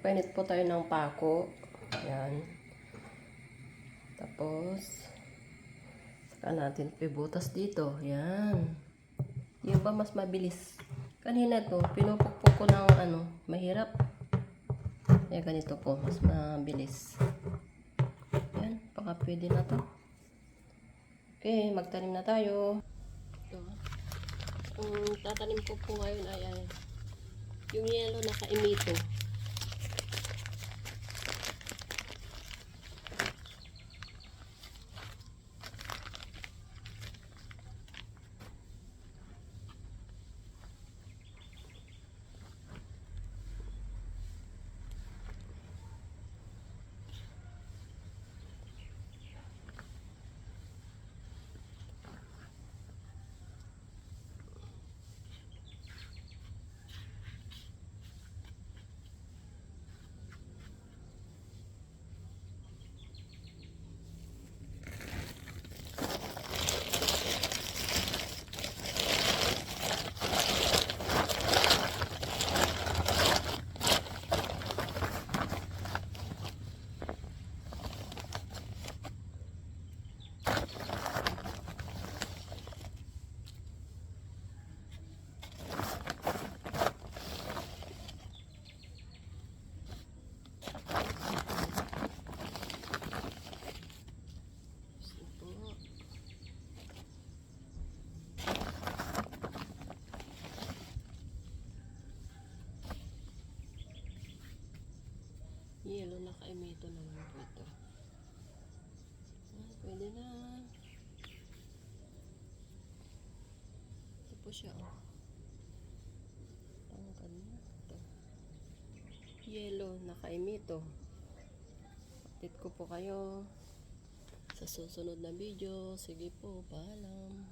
Magpainit po tayo ng pako. Ayan. Tapos, saka natin pibutas dito. Ayan. Yung ba mas mabilis? Kanina to, pinupukpok ko ng mahirap. Kaya ganito po, mas mabilis. Ayan, baka pwede na to. Okay, magtanim na tayo. Ito. Ang tatanim ko po ngayon ay yung yellow na kaimito. Yellow na kaimito naman po ito. Pwede na. Ito po siya. Tangkad na. Ito. Yellow na kaimito. Update ko po kayo sa susunod na video. Sige po, paalam.